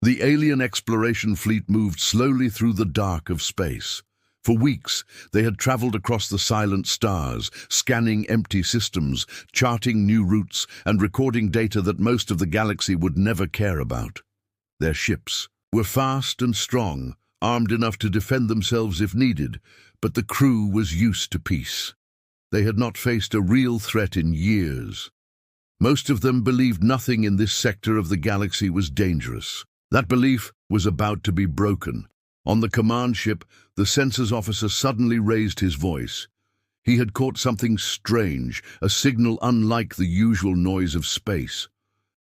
The alien exploration fleet moved slowly through the dark of space. For weeks, they had traveled across the silent stars, scanning empty systems, charting new routes, and recording data that most of the galaxy would never care about. Their ships were fast and strong, armed enough to defend themselves if needed, but the crew was used to peace. They had not faced a real threat in years. Most of them believed nothing in this sector of the galaxy was dangerous. That belief was about to be broken. On the command ship, the sensors officer suddenly raised his voice. He had caught something strange, a signal unlike the usual noise of space.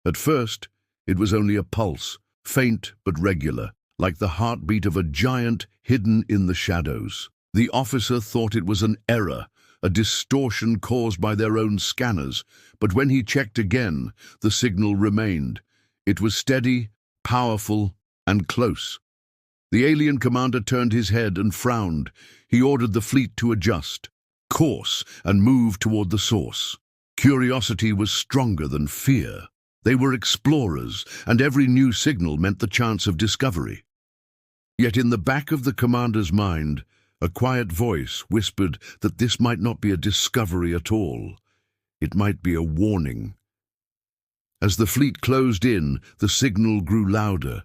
At first, it was only a pulse, faint but regular, like the heartbeat of a giant hidden in the shadows. The officer thought it was an error, a distortion caused by their own scanners, but when he checked again, the signal remained. It was steady, powerful, and close. The alien commander turned his head and frowned. He ordered the fleet to adjust course and move toward the source. Curiosity was stronger than fear. They were explorers, and every new signal meant the chance of discovery. Yet in the back of the commander's mind, a quiet voice whispered that this might not be a discovery at all. It might be a warning. As the fleet closed in, the signal grew louder.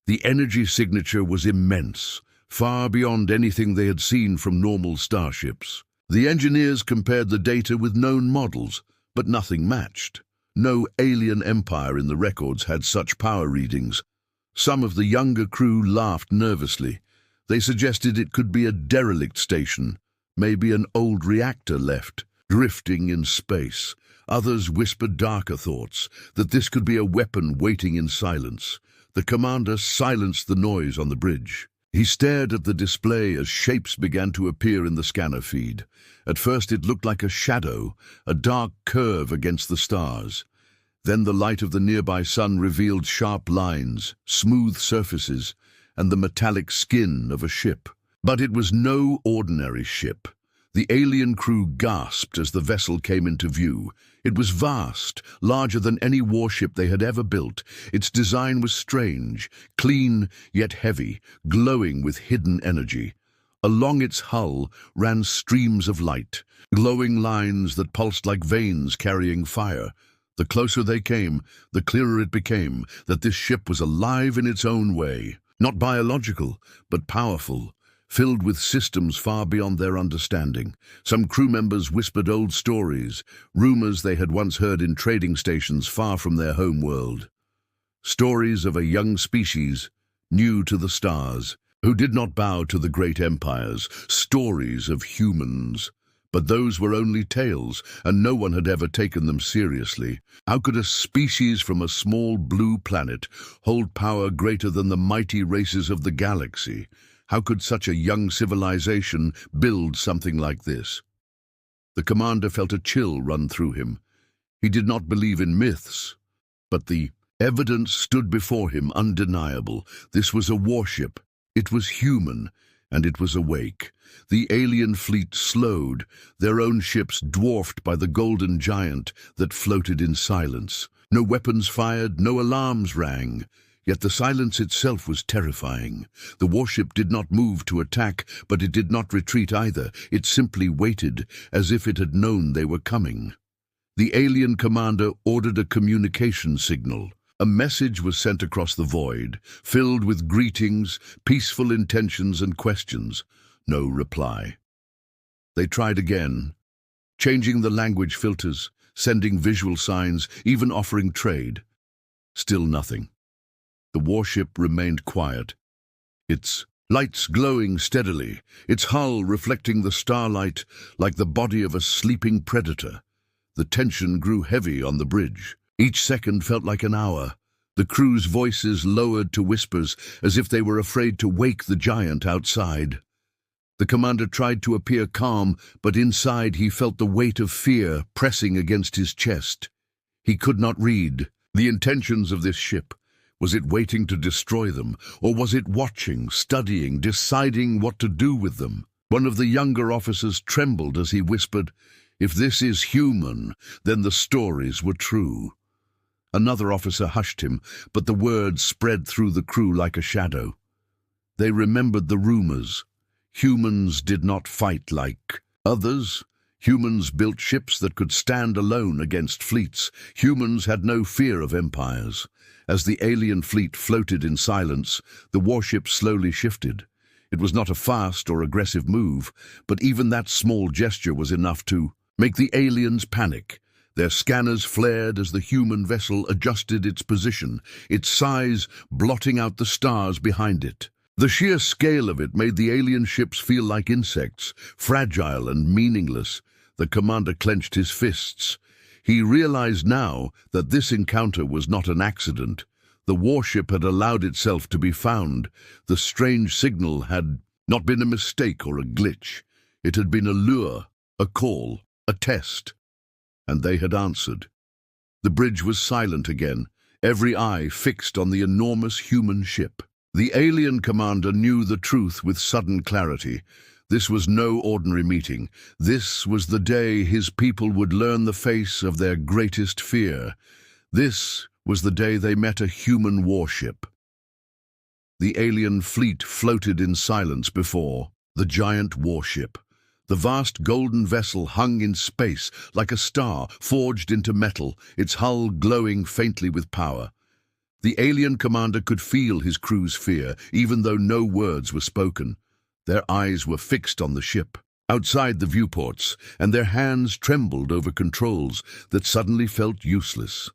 The energy signature was immense, far beyond anything they had seen from normal starships. The engineers compared the data with known models, but nothing matched. No alien empire in the records had such power readings. Some of the younger crew laughed nervously. They suggested it could be a derelict station, maybe an old reactor left, drifting in space. Others whispered darker thoughts, that this could be a weapon waiting in silence. The commander silenced the noise on the bridge. He stared at the display as shapes began to appear in the scanner feed. At first it looked like a shadow, a dark curve against the stars. Then the light of the nearby sun revealed sharp lines, smooth surfaces, and the metallic skin of a ship. But it was no ordinary ship. The alien crew gasped as the vessel came into view. It was vast, larger than any warship they had ever built. Its design was strange, clean yet heavy, glowing with hidden energy. Along its hull ran streams of light, glowing lines that pulsed like veins carrying fire. The closer they came, the clearer it became that this ship was alive in its own way. Not biological, but powerful, filled with systems far beyond their understanding. Some crew members whispered old stories, rumors they had once heard in trading stations far from their home world. Stories of a young species, new to the stars, who did not bow to the great empires. Stories of humans. But those were only tales, and no one had ever taken them seriously. How could a species from a small blue planet hold power greater than the mighty races of the galaxy? How could such a young civilization build something like this? The commander felt a chill run through him. He did not believe in myths, but the evidence stood before him undeniable. This was a warship. It was human, and it was awake. The alien fleet slowed, their own ships dwarfed by the golden giant that floated in silence. No weapons fired, no alarms rang. Yet the silence itself was terrifying. The warship did not move to attack, but it did not retreat either. It simply waited, as if it had known they were coming. The alien commander ordered a communication signal. A message was sent across the void, filled with greetings, peaceful intentions, and questions. No reply. They tried again, changing the language filters, sending visual signs, even offering trade. Still nothing. The warship remained quiet, its lights glowing steadily, its hull reflecting the starlight like the body of a sleeping predator. The tension grew heavy on the bridge. Each second felt like an hour. The crew's voices lowered to whispers, as if they were afraid to wake the giant outside. The commander tried to appear calm, but inside he felt the weight of fear pressing against his chest. He could not read the intentions of this ship. Was it waiting to destroy them, or was it watching, studying, deciding what to do with them? One of the younger officers trembled as he whispered, "If this is human, then the stories were true." Another officer hushed him, but the words spread through the crew like a shadow. They remembered the rumors. Humans did not fight like others. Humans built ships that could stand alone against fleets. Humans had no fear of empires. As the alien fleet floated in silence, the warship slowly shifted. It was not a fast or aggressive move, but even that small gesture was enough to make the aliens panic. Their scanners flared as the human vessel adjusted its position, its size blotting out the stars behind it. The sheer scale of it made the alien ships feel like insects, fragile and meaningless. The commander clenched his fists. He realized now that this encounter was not an accident. The warship had allowed itself to be found. The strange signal had not been a mistake or a glitch. It had been a lure, a call, a test. And they had answered. The bridge was silent again, every eye fixed on the enormous human ship. The alien commander knew the truth with sudden clarity. This was no ordinary meeting. This was the day his people would learn the face of their greatest fear. This was the day they met a human warship. The alien fleet floated in silence before the giant warship. The vast golden vessel hung in space like a star forged into metal, its hull glowing faintly with power. The alien commander could feel his crew's fear, even though no words were spoken. Their eyes were fixed on the ship, outside the viewports, and their hands trembled over controls that suddenly felt useless.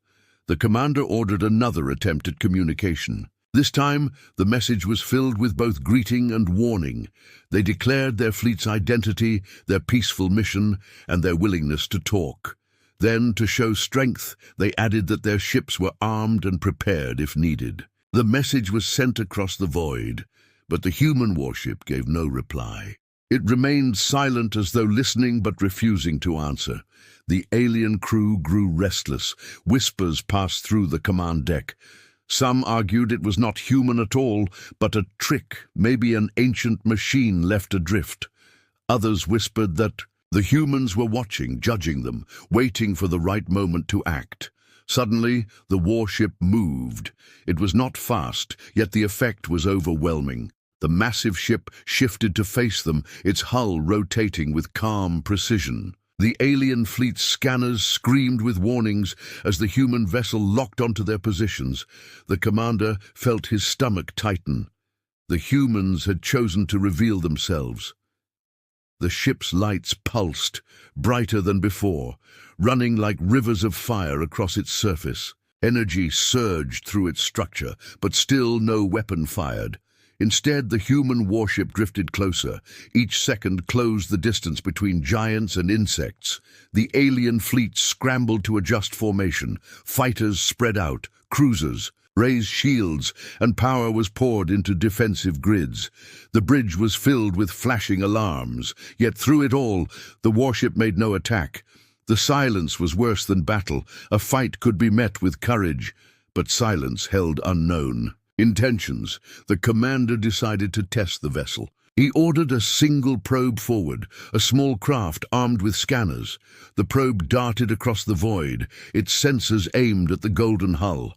The commander ordered another attempt at communication. This time, the message was filled with both greeting and warning. They declared their fleet's identity, their peaceful mission, and their willingness to talk. Then, to show strength, they added that their ships were armed and prepared if needed. The message was sent across the void, but the human warship gave no reply. It remained silent as though listening but refusing to answer. The alien crew grew restless. Whispers passed through the command deck. Some argued it was not human at all, but a trick, maybe an ancient machine left adrift. Others whispered that the humans were watching, judging them, waiting for the right moment to act. Suddenly, the warship moved. It was not fast, yet the effect was overwhelming. The massive ship shifted to face them, its hull rotating with calm precision. The alien fleet's scanners screamed with warnings as the human vessel locked onto their positions. The commander felt his stomach tighten. The humans had chosen to reveal themselves. The ship's lights pulsed, brighter than before, running like rivers of fire across its surface. Energy surged through its structure, but still no weapon fired. Instead, the human warship drifted closer. Each second closed the distance between giants and insects. The alien fleet scrambled to adjust formation. Fighters spread out, cruisers raised shields, and power was poured into defensive grids. The bridge was filled with flashing alarms, yet through it all, the warship made no attack. The silence was worse than battle. A fight could be met with courage, but silence held unknown intentions. The commander decided to test the vessel. He ordered a single probe forward, a small craft armed with scanners. The probe darted across the void, its sensors aimed at the golden hull.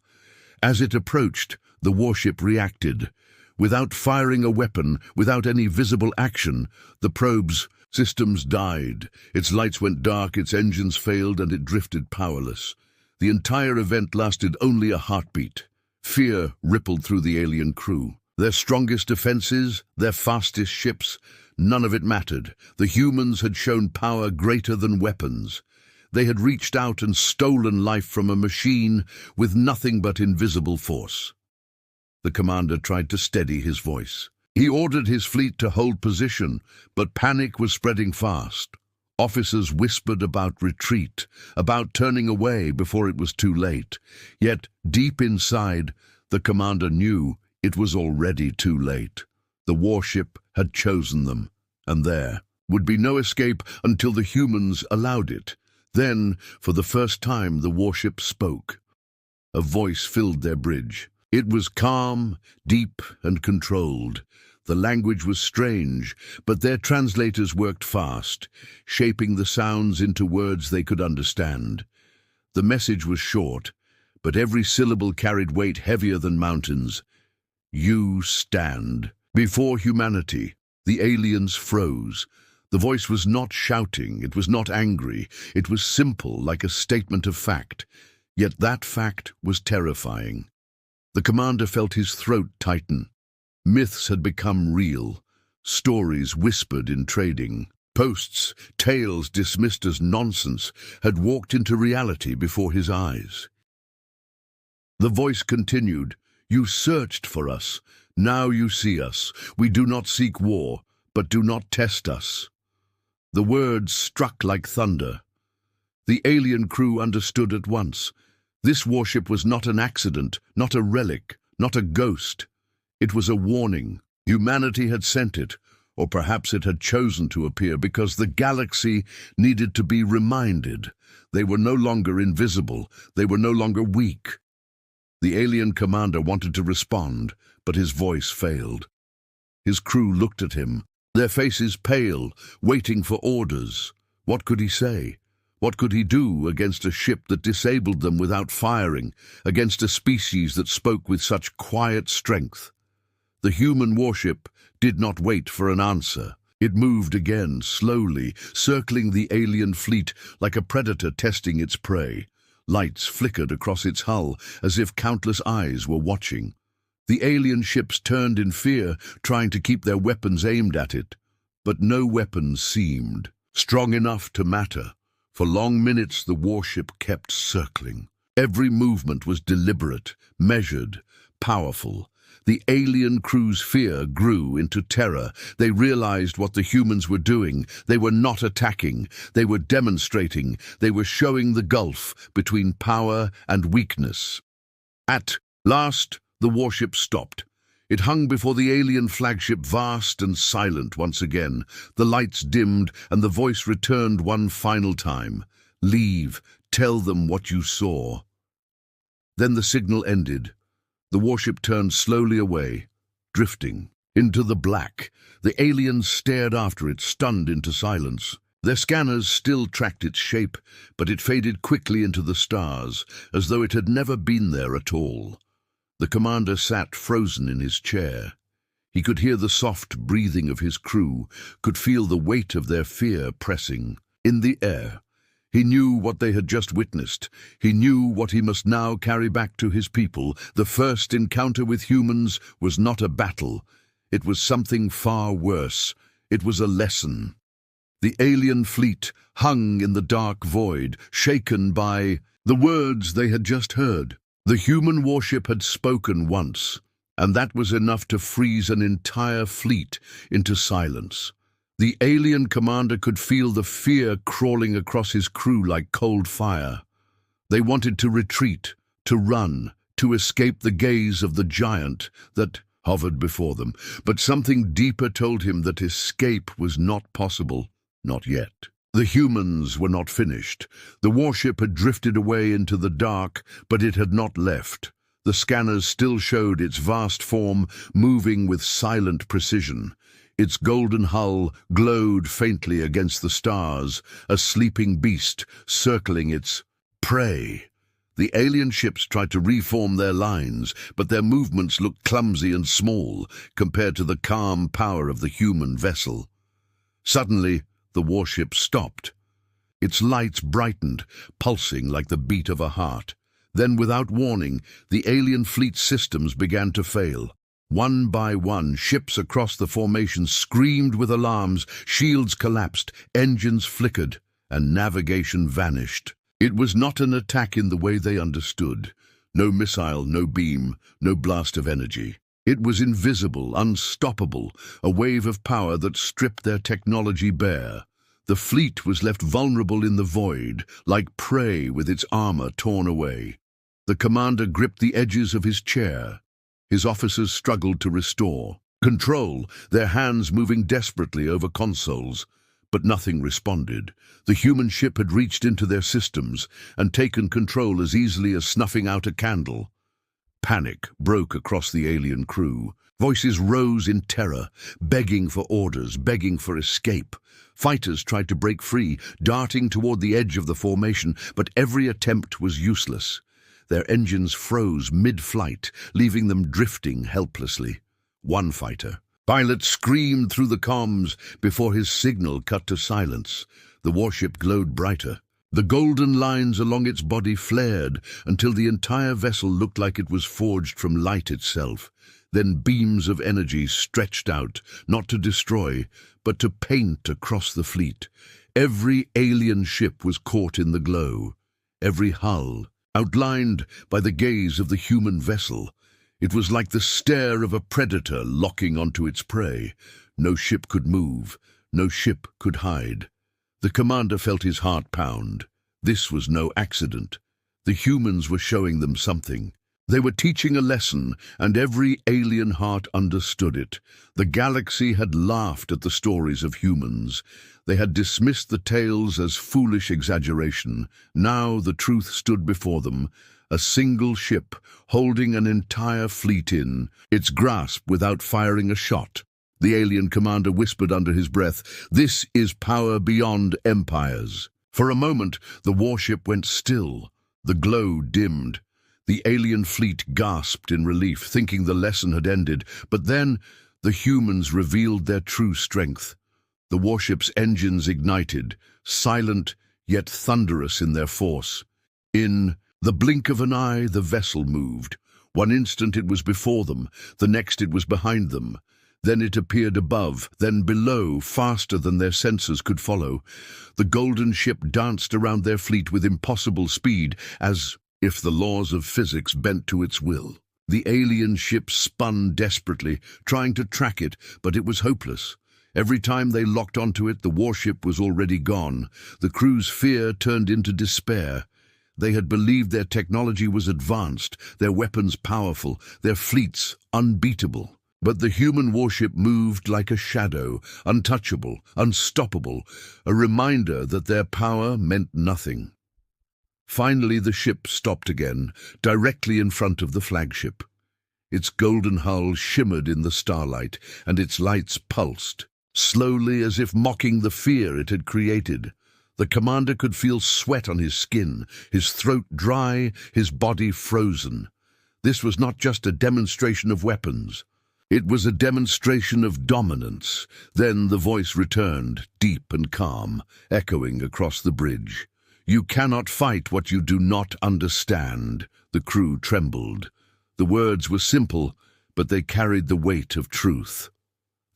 As it approached, the warship reacted. Without firing a weapon, without any visible action, the probe's systems died. Its lights went dark, its engines failed, and it drifted powerless. The entire event lasted only a heartbeat. Fear rippled through the alien crew. Their strongest defenses, their fastest ships, none of it mattered. The humans had shown power greater than weapons. They had reached out and stolen life from a machine with nothing but invisible force. The commander tried to steady his voice. He ordered his fleet to hold position, but panic was spreading fast. Officers whispered about retreat, about turning away before it was too late. Yet, deep inside, the commander knew it was already too late. The warship had chosen them, and there would be no escape until the humans allowed it. Then, for the first time, the warship spoke. A voice filled their bridge. It was calm, deep, and controlled. The language was strange, but their translators worked fast, shaping the sounds into words they could understand. The message was short, but every syllable carried weight heavier than mountains. You stand. Before humanity, the aliens froze. The voice was not shouting, it was not angry, it was simple, like a statement of fact. Yet that fact was terrifying. The commander felt his throat tighten. Myths had become real. Stories whispered in trading. Posts, tales dismissed as nonsense, had walked into reality before his eyes. The voice continued, "You searched for us. Now you see us. We do not seek war, but do not test us." The words struck like thunder. The alien crew understood at once. This warship was not an accident, not a relic, not a ghost. It was a warning. Humanity had sent it, or perhaps it had chosen to appear because the galaxy needed to be reminded. They were no longer invisible. They were no longer weak. The alien commander wanted to respond, but his voice failed. His crew looked at him, their faces pale, waiting for orders. What could he say? What could he do against a ship that disabled them without firing, against a species that spoke with such quiet strength? The human warship did not wait for an answer. It moved again, slowly, circling the alien fleet like a predator testing its prey. Lights flickered across its hull, as if countless eyes were watching. The alien ships turned in fear, trying to keep their weapons aimed at it. But no weapons seemed strong enough to matter. For long minutes the warship kept circling. Every movement was deliberate, measured, powerful. The alien crew's fear grew into terror. They realized what the humans were doing. They were not attacking. They were demonstrating. They were showing the gulf between power and weakness. At last, the warship stopped. It hung before the alien flagship, vast and silent once again. The lights dimmed, and the voice returned one final time. "Leave. Tell them what you saw." Then the signal ended. The warship turned slowly away, drifting into the black. The aliens stared after it, stunned into silence. Their scanners still tracked its shape, but it faded quickly into the stars, as though it had never been there at all. The commander sat frozen in his chair. He could hear the soft breathing of his crew, could feel the weight of their fear pressing in the air. He knew what they had just witnessed. He knew what he must now carry back to his people. The first encounter with humans was not a battle. It was something far worse. It was a lesson. The alien fleet hung in the dark void, shaken by the words they had just heard. The human warship had spoken once, and that was enough to freeze an entire fleet into silence. The alien commander could feel the fear crawling across his crew like cold fire. They wanted to retreat, to run, to escape the gaze of the giant that hovered before them. But something deeper told him that escape was not possible, not yet. The humans were not finished. The warship had drifted away into the dark, but it had not left. The scanners still showed its vast form, moving with silent precision. Its golden hull glowed faintly against the stars, a sleeping beast circling its prey. The alien ships tried to reform their lines, but their movements looked clumsy and small compared to the calm power of the human vessel. Suddenly, the warship stopped. Its lights brightened, pulsing like the beat of a heart. Then, without warning, the alien fleet systems began to fail. One by one, ships across the formation screamed with alarms, shields collapsed, engines flickered, and navigation vanished. It was not an attack in the way they understood. No missile, no beam, no blast of energy. It was invisible, unstoppable, a wave of power that stripped their technology bare. The fleet was left vulnerable in the void, like prey with its armor torn away. The commander gripped the edges of his chair. His officers struggled to restore control, their hands moving desperately over consoles. But nothing responded. The human ship had reached into their systems and taken control as easily as snuffing out a candle. Panic broke across the alien crew. Voices rose in terror, begging for orders, begging for escape. Fighters tried to break free, darting toward the edge of the formation, but every attempt was useless. Their engines froze mid-flight, leaving them drifting helplessly. One fighter. Pilot screamed through the comms before his signal cut to silence. The warship glowed brighter. The golden lines along its body flared until the entire vessel looked like it was forged from light itself. Then beams of energy stretched out, not to destroy, but to paint across the fleet. Every alien ship was caught in the glow. Every hull, outlined by the gaze of the human vessel. It was like the stare of a predator locking onto its prey. No ship could move. No ship could hide. The commander felt his heart pound. This was no accident. The humans were showing them something. They were teaching a lesson, and every alien heart understood it. The galaxy had laughed at the stories of humans. They had dismissed the tales as foolish exaggeration. Now the truth stood before them. A single ship, holding an entire fleet in its grasp without firing a shot. The alien commander whispered under his breath, "This is power beyond empires." For a moment, the warship went still. The glow dimmed. The alien fleet gasped in relief, thinking the lesson had ended. But then, the humans revealed their true strength. The warship's engines ignited, silent yet thunderous in their force. In the blink of an eye, the vessel moved. One instant it was before them, the next it was behind them. Then it appeared above, then below, faster than their senses could follow. The golden ship danced around their fleet with impossible speed, as if the laws of physics bent to its will. The alien ship spun desperately, trying to track it, but it was hopeless. Every time they locked onto it, the warship was already gone. The crew's fear turned into despair. They had believed their technology was advanced, their weapons powerful, their fleets unbeatable. But the human warship moved like a shadow, untouchable, unstoppable, a reminder that their power meant nothing. Finally, the ship stopped again, directly in front of the flagship. Its golden hull shimmered in the starlight, and its lights pulsed, slowly as if mocking the fear it had created. The commander could feel sweat on his skin, his throat dry, his body frozen. This was not just a demonstration of weapons. It was a demonstration of dominance. Then the voice returned, deep and calm, echoing across the bridge. "You cannot fight what you do not understand." The crew trembled. The words were simple, but they carried the weight of truth.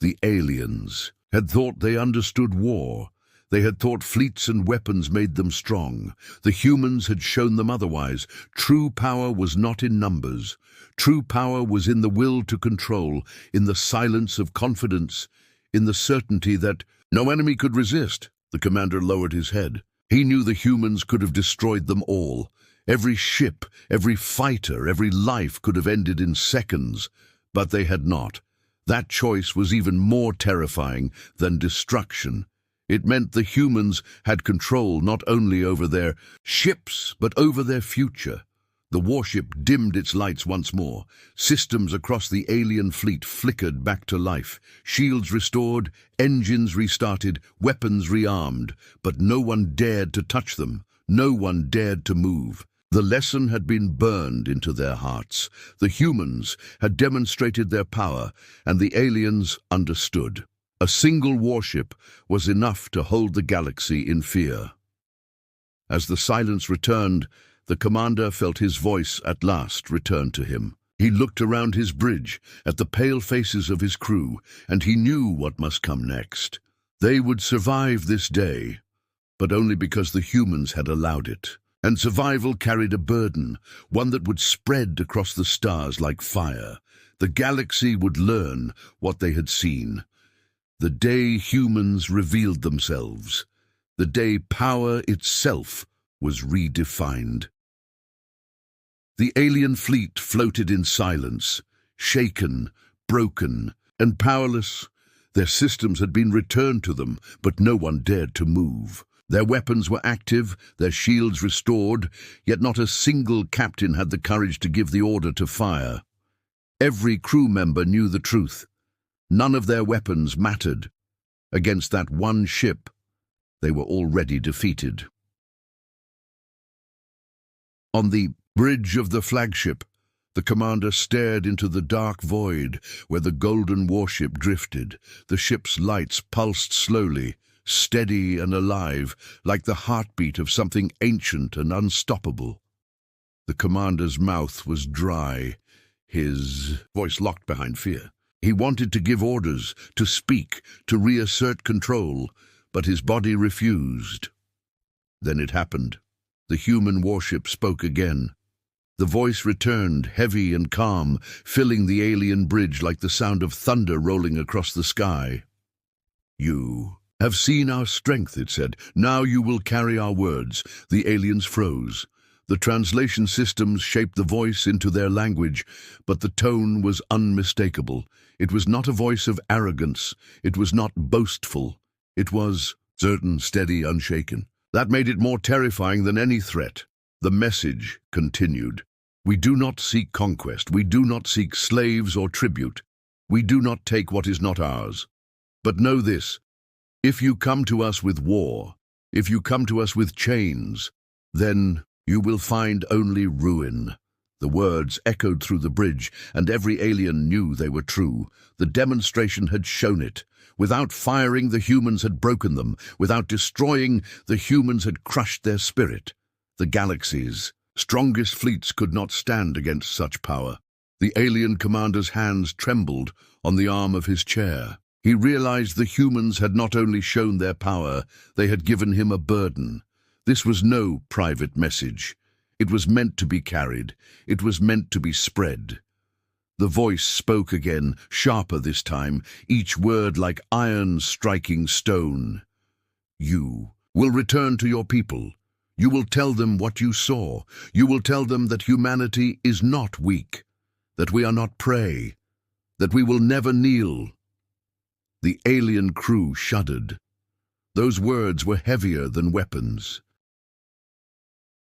The aliens had thought they understood war. They had thought fleets and weapons made them strong. The humans had shown them otherwise. True power was not in numbers. True power was in the will to control, in the silence of confidence, in the certainty that no enemy could resist. The commander lowered his head. He knew the humans could have destroyed them all. Every ship, every fighter, every life could have ended in seconds, but they had not. That choice was even more terrifying than destruction. It meant the humans had control not only over their ships, but over their future. The warship dimmed its lights once more. Systems across the alien fleet flickered back to life. Shields restored, engines restarted, weapons rearmed. But no one dared to touch them. No one dared to move. The lesson had been burned into their hearts. The humans had demonstrated their power, and the aliens understood. A single warship was enough to hold the galaxy in fear. As the silence returned, the commander felt his voice at last return to him. He looked around his bridge at the pale faces of his crew, and he knew what must come next. They would survive this day, but only because the humans had allowed it. And survival carried a burden, one that would spread across the stars like fire. The galaxy would learn what they had seen. The day humans revealed themselves, the day power itself was redefined. The alien fleet floated in silence, shaken, broken, and powerless. Their systems had been returned to them, but no one dared to move. Their weapons were active, their shields restored, yet not a single captain had the courage to give the order to fire. Every crew member knew the truth. None of their weapons mattered. Against that one ship, they were already defeated. On the Bridge of the flagship. The commander stared into the dark void where the golden warship drifted. The ship's lights pulsed slowly, steady and alive, like the heartbeat of something ancient and unstoppable. The commander's mouth was dry, his voice locked behind fear. He wanted to give orders, to speak, to reassert control, but his body refused. Then it happened. The human warship spoke again. The voice returned, heavy and calm, filling the alien bridge like the sound of thunder rolling across the sky. "You have seen our strength," it said. "Now you will carry our words." The aliens froze. The translation systems shaped the voice into their language, but the tone was unmistakable. It was not a voice of arrogance. It was not boastful. It was certain, steady, unshaken. That made it more terrifying than any threat. The message continued. "We do not seek conquest. We do not seek slaves or tribute. We do not take what is not ours. But know this, if you come to us with war, if you come to us with chains, then you will find only ruin." The words echoed through the bridge, and every alien knew they were true. The demonstration had shown it. Without firing, the humans had broken them. Without destroying, the humans had crushed their spirit. The galaxy's strongest fleets could not stand against such power. The alien commander's hands trembled on the arm of his chair. He realized the humans had not only shown their power, they had given him a burden. This was no private message. It was meant to be carried. It was meant to be spread. The voice spoke again, sharper this time, each word like iron striking stone. "You will return to your people. You will tell them what you saw. You will tell them that humanity is not weak, that we are not prey, that we will never kneel." The alien crew shuddered. Those words were heavier than weapons.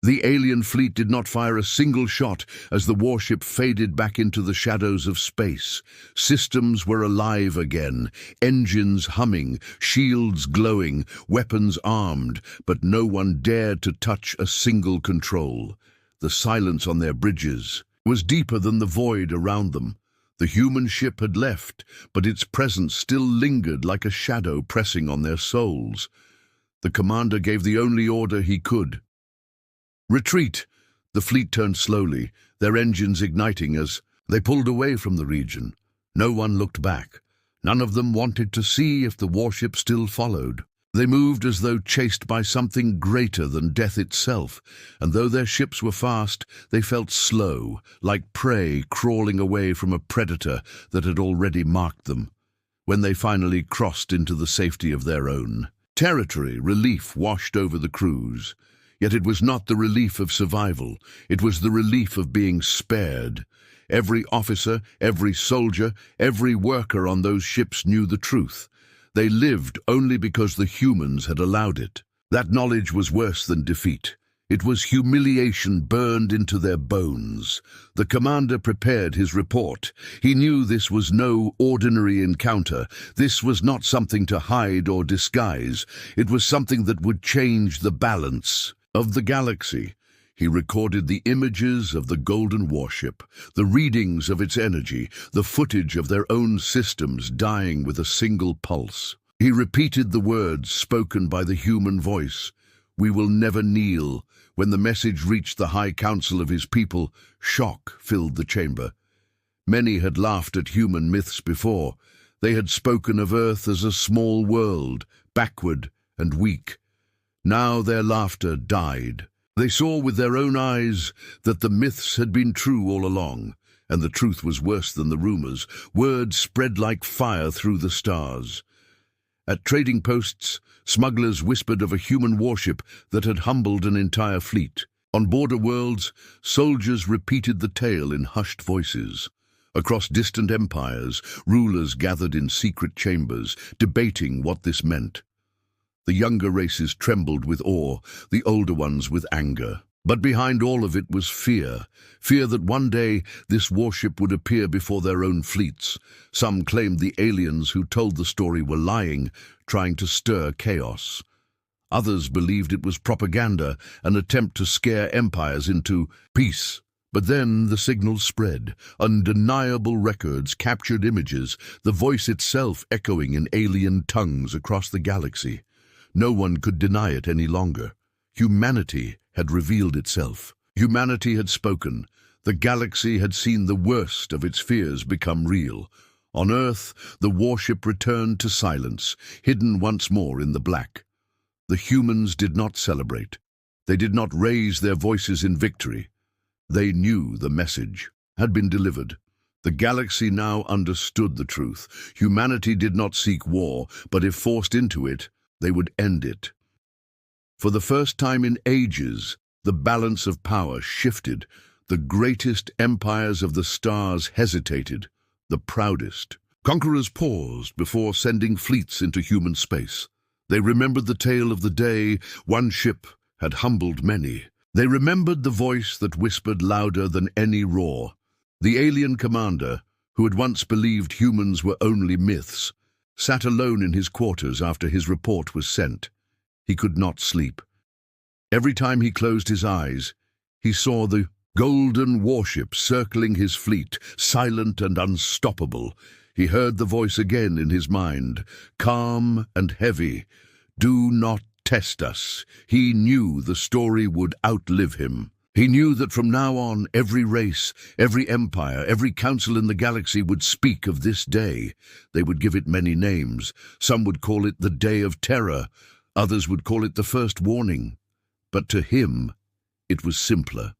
The alien fleet did not fire a single shot as the warship faded back into the shadows of space. Systems were alive again, engines humming, shields glowing, weapons armed, but no one dared to touch a single control. The silence on their bridges was deeper than the void around them. The human ship had left, but its presence still lingered like a shadow pressing on their souls. The commander gave the only order he could. "Retreat!" The fleet turned slowly, their engines igniting as they pulled away from the region. No one looked back. None of them wanted to see if the warship still followed. They moved as though chased by something greater than death itself, and though their ships were fast, they felt slow, like prey crawling away from a predator that had already marked them. When they finally crossed into the safety of their own territory, relief washed over the crews. Yet it was not the relief of survival. It was the relief of being spared. Every officer, every soldier, every worker on those ships knew the truth. They lived only because the humans had allowed it. That knowledge was worse than defeat. It was humiliation burned into their bones. The commander prepared his report. He knew this was no ordinary encounter. This was not something to hide or disguise. It was something that would change the balance of the galaxy. He recorded the images of the golden warship, the readings of its energy, the footage of their own systems dying with a single pulse. He repeated the words spoken by the human voice, "We will never kneel." When the message reached the high council of his people, shock filled the chamber. Many had laughed at human myths before. They had spoken of Earth as a small world, backward and weak. Now their laughter died. They saw with their own eyes that the myths had been true all along, and the truth was worse than the rumors. Word spread like fire through the stars. At trading posts, smugglers whispered of a human warship that had humbled an entire fleet. On border worlds, soldiers repeated the tale in hushed voices. Across distant empires, rulers gathered in secret chambers, debating what this meant. The younger races trembled with awe, the older ones with anger. But behind all of it was fear. Fear that one day this warship would appear before their own fleets. Some claimed the aliens who told the story were lying, trying to stir chaos. Others believed it was propaganda, an attempt to scare empires into peace. But then the signals spread, undeniable records, captured images, the voice itself echoing in alien tongues across the galaxy. No one could deny it any longer. Humanity had revealed itself. Humanity had spoken. The galaxy had seen the worst of its fears become real. On Earth, the warship returned to silence, hidden once more in the black. The humans did not celebrate. They did not raise their voices in victory. They knew the message had been delivered. The galaxy now understood the truth. Humanity did not seek war, but if forced into it, they would end it. For the first time in ages, the balance of power shifted. The greatest empires of the stars hesitated, the proudest. Conquerors paused before sending fleets into human space. They remembered the tale of the day one ship had humbled many. They remembered the voice that whispered louder than any roar. The alien commander, who had once believed humans were only myths, sat alone in his quarters after his report was sent. He could not sleep. Every time he closed his eyes, he saw the golden warship circling his fleet, silent and unstoppable. He heard the voice again in his mind, calm and heavy. "Do not test us." He knew the story would outlive him. He knew that from now on, every race, every empire, every council in the galaxy would speak of this day. They would give it many names. Some would call it the Day of Terror. Others would call it the First Warning. But to him, it was simpler.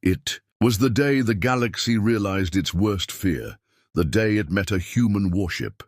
It was the day the galaxy realized its worst fear, the day it met a human warship.